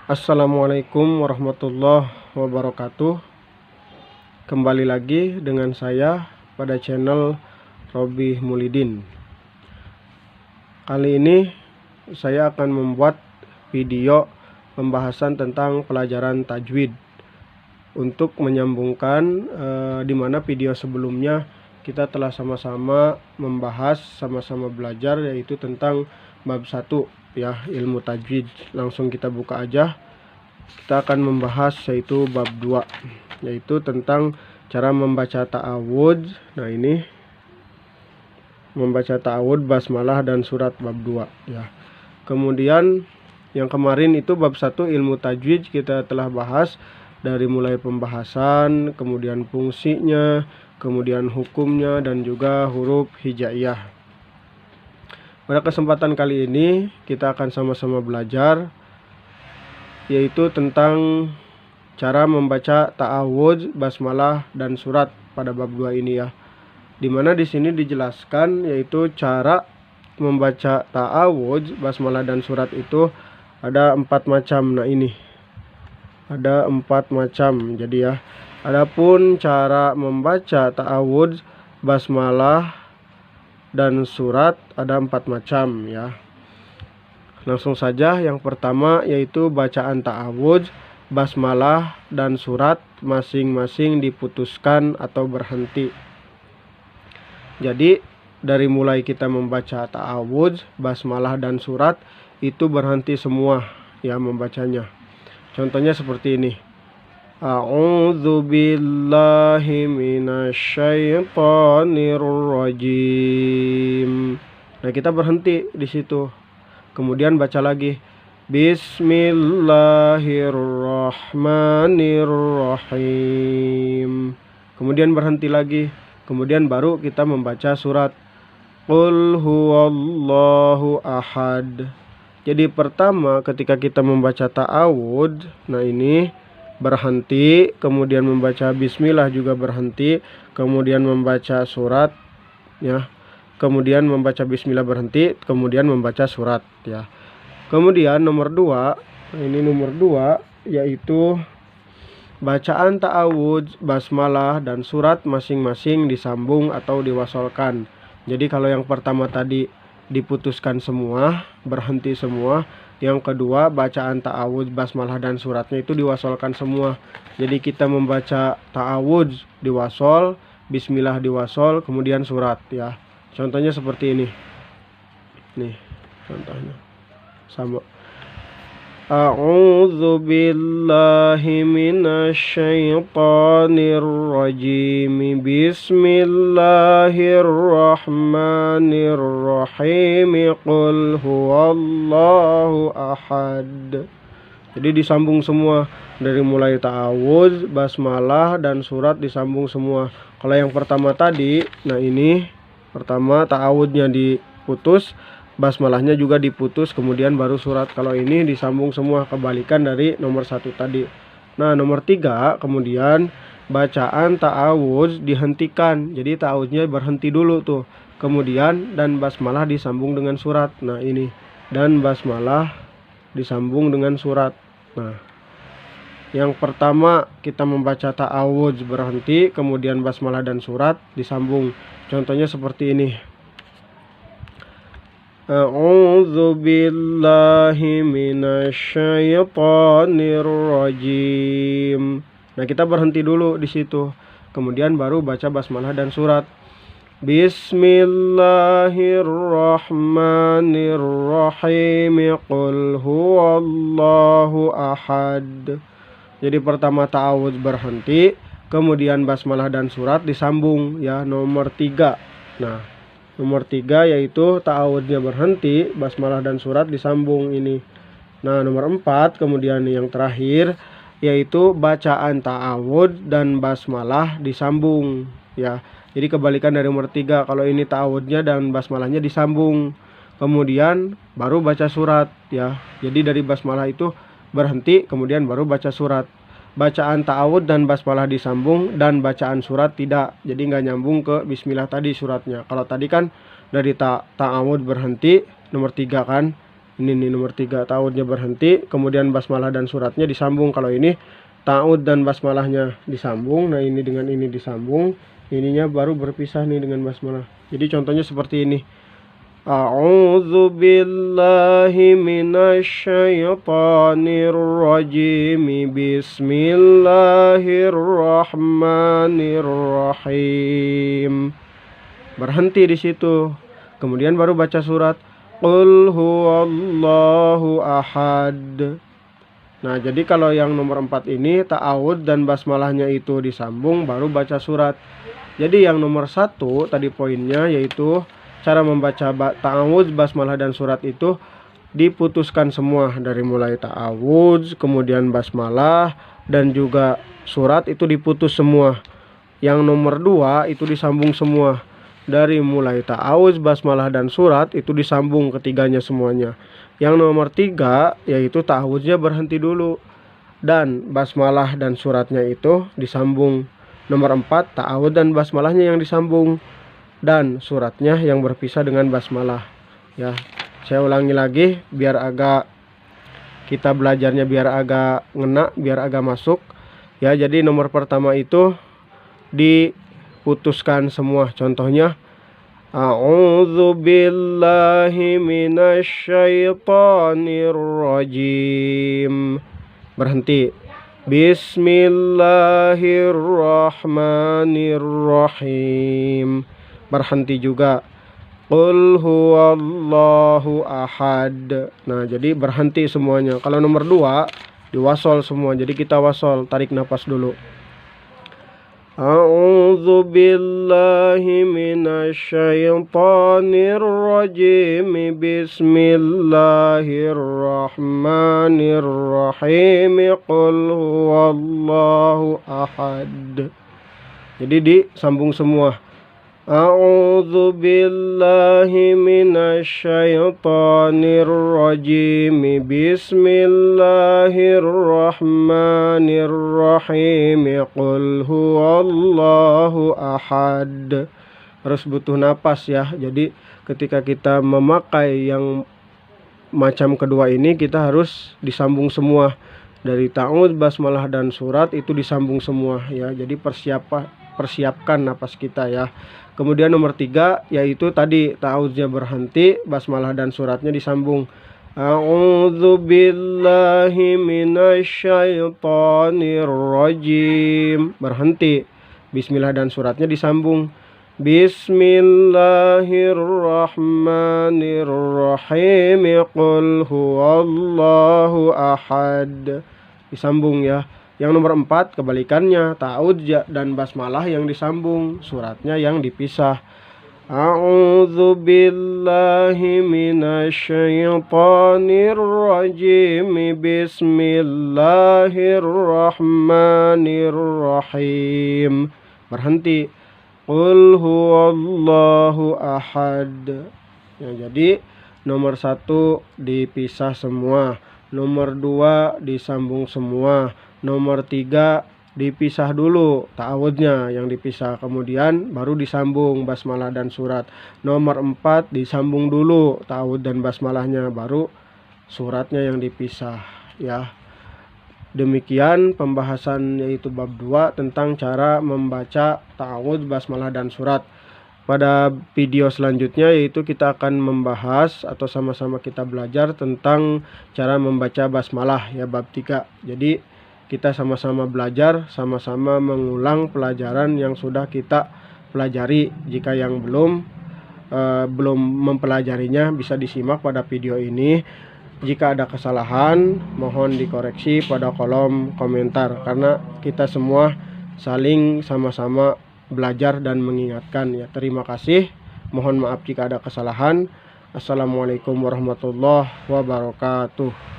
Assalamualaikum warahmatullahi wabarakatuh. Kembali lagi dengan saya pada channel Robi Mulidin. Kali ini saya akan membuat video pembahasan tentang pelajaran tajwid untuk menyambungkan dimana video sebelumnya kita telah sama-sama membahas, sama-sama belajar, yaitu tentang bab 1 ya, ilmu tajwid. Langsung kita buka aja. Kita akan membahas yaitu bab 2, yaitu tentang cara membaca ta'awudz. Nah, ini membaca ta'awudz, basmalah dan surat bab 2 ya. Kemudian yang kemarin itu bab 1 ilmu tajwid kita telah bahas dari mulai pembahasan, kemudian fungsinya, kemudian hukumnya, dan juga huruf hijaiyah. Pada kesempatan kali ini kita akan sama-sama belajar yaitu tentang cara membaca ta'awudz, basmalah dan surat pada bab 2 ini ya. Dimana di sini dijelaskan yaitu cara membaca ta'awudz, basmalah dan surat itu ada 4 macam. Nah, ini ada 4 macam. Jadi ya, adapun cara membaca ta'awudz, basmalah dan surat ada 4 macam ya. Langsung saja, yang pertama yaitu bacaan ta'awudz, basmalah dan surat masing-masing diputuskan atau berhenti. Jadi dari mulai kita membaca ta'awudz, basmalah dan surat itu berhenti semua ya membacanya. Contohnya seperti ini. A'udzu billahi minasyaitonir rajim. Nah, kita berhenti di situ. Kemudian baca lagi. Bismillahirrahmanirrahim. Kemudian berhenti lagi. Kemudian baru kita membaca surat Qul huwallahu ahad. Jadi pertama ketika kita membaca ta'awudz, nah ini berhenti, kemudian membaca bismillah juga berhenti, kemudian membaca surat ya, kemudian membaca bismillah berhenti, kemudian membaca surat ya. Kemudian nomor 2, ini nomor 2 yaitu bacaan ta'awudz, basmalah dan surat masing-masing disambung atau diwasolkan. Jadi kalau yang pertama tadi diputuskan semua, berhenti semua. Yang kedua, bacaan ta'awudz, basmalah dan suratnya itu diwasolkan semua. Jadi kita membaca ta'awudz diwasol, bismillah diwasol, kemudian surat ya. Contohnya seperti ini. Nih, contohnya. Sama. A'udzu billahi minasyaitonir rajim. Bismillahirrahmanirrahim. Qul huwallahu ahad. Jadi disambung semua dari mulai ta'awudz, basmalah dan surat disambung semua. Kalau yang pertama tadi, nah ini pertama ta'awudznya diputus, basmalahnya juga diputus, kemudian baru surat. Kalau ini disambung semua, kebalikan dari nomor 1 tadi. Nah, nomor 3 kemudian bacaan ta'awudz dihentikan. Jadi ta'awudznya berhenti dulu tuh. Kemudian dan basmalah disambung dengan surat. Nah, ini dan basmalah disambung dengan surat. Nah, yang pertama kita membaca ta'awudz berhenti, kemudian basmalah dan surat disambung. Contohnya seperti ini. A'udzu billahi minasyaitonir rajim. Nah, kita berhenti dulu di situ. Kemudian baru baca basmalah dan surat. Bismillahirrahmanirrahim. Qul huwallahu ahad. Jadi pertama ta'awudz berhenti, kemudian basmalah dan surat disambung ya, nomor 3. Nah, nomor 3 yaitu ta'awudznya berhenti, basmalah dan surat disambung ini. Nah, nomor 4 kemudian yang terakhir yaitu bacaan ta'awudz dan basmalah disambung ya. Jadi kebalikan dari nomor 3. Kalau ini ta'awudznya dan basmalahnya disambung, kemudian baru baca surat ya. Jadi dari basmalah itu berhenti, kemudian baru baca surat. Bacaan ta'awudz dan basmalah disambung dan bacaan surat tidak. Jadi nggak nyambung ke bismillah tadi suratnya. Kalau tadi kan dari ta'awudz berhenti, nomor 3 kan. Ini nih nomor 3, ta'awudnya berhenti, kemudian basmalah dan suratnya disambung. Kalau ini ta'awud dan basmalahnya disambung, nah ini dengan ini disambung, ininya baru berpisah nih dengan basmalah. Jadi contohnya seperti ini. A'udzu billahi minasyaitonir rajim. Bismillahirrahmanirrahim. Berhenti di situ. Kemudian baru baca surat Qul huwallahu ahad. Nah, jadi kalau yang nomor 4 ini ta'awud dan basmalahnya itu disambung baru baca surat. Jadi yang nomor 1 tadi poinnya yaitu cara membaca ta'awud, basmalah dan surat itu diputuskan semua, dari mulai ta'awud, kemudian basmalah dan juga surat itu diputus semua. Yang nomor 2 itu disambung semua. Dari mulai ta'awuz, basmalah dan surat itu disambung ketiganya semuanya. Yang nomor 3 yaitu ta'awuznya berhenti dulu dan basmalah dan suratnya itu disambung. Nomor 4 ta'awuz dan basmalahnya yang disambung dan suratnya yang berpisah dengan basmalah. Ya, saya ulangi lagi biar agak kita belajarnya biar agak ngena, biar agak masuk. Ya, jadi nomor pertama itu diputuskan semua. Contohnya A'udzu billahi minasyaitonir rajim. Berhenti. Bismillahirrahmanirrahim. Berhenti juga. Qul huwallahu ahad. Nah, jadi berhenti semuanya. Kalau nomor 2 diwasol semua. Jadi kita wasol, tarik nafas dulu. A'udzu billahi minasyaitonir rajim. Bismillahirrahmanirrahim. Qul huwallahu ahad. Jadi disambung semua. A'udzu billahi minasyaitonir rajim. Bismillahirrahmanirrahim. Qul huwallahu ahad. Harus butuh napas ya. Jadi ketika kita memakai yang macam kedua ini kita harus disambung semua. Dari ta'awudz, basmalah dan surat itu disambung semua ya. Jadi persiapkan napas kita ya. Kemudian nomor 3 yaitu tadi ta'awudznya berhenti, basmalah dan suratnya disambung. A'udzu billahi minasyaitonir rajim. Berhenti. Bismillah dan suratnya disambung. Bismillahirrahmanirrahim. Qul huwallahu ahad. Disambung ya. Yang nomor 4 kebalikannya, ta'awudz dan basmalah yang disambung, suratnya yang dipisah. A'udzu billahi minasyaitonir rajim. Bismillahirrahmanirrahim. Berhenti. Qul huwallahu ahad. Ya, jadi nomor 1 dipisah semua, nomor 2 disambung semua, nomor 3 dipisah dulu ta'awudnya yang dipisah, kemudian baru disambung basmalah dan surat. Nomor 4 disambung dulu ta'awud dan basmalahnya, baru suratnya yang dipisah ya. Demikian pembahasan yaitu bab 2 tentang cara membaca ta'awud, basmalah dan surat. Pada video selanjutnya yaitu kita akan membahas atau sama-sama kita belajar tentang cara membaca basmalah ya, bab 3. Jadi kita sama-sama belajar, sama-sama mengulang pelajaran yang sudah kita pelajari. Jika yang belum mempelajarinya bisa disimak pada video ini. Jika ada kesalahan mohon dikoreksi pada kolom komentar, karena kita semua saling sama-sama belajar dan mengingatkan ya. Terima kasih. Mohon maaf jika ada kesalahan. Assalamualaikum warahmatullahi wabarakatuh.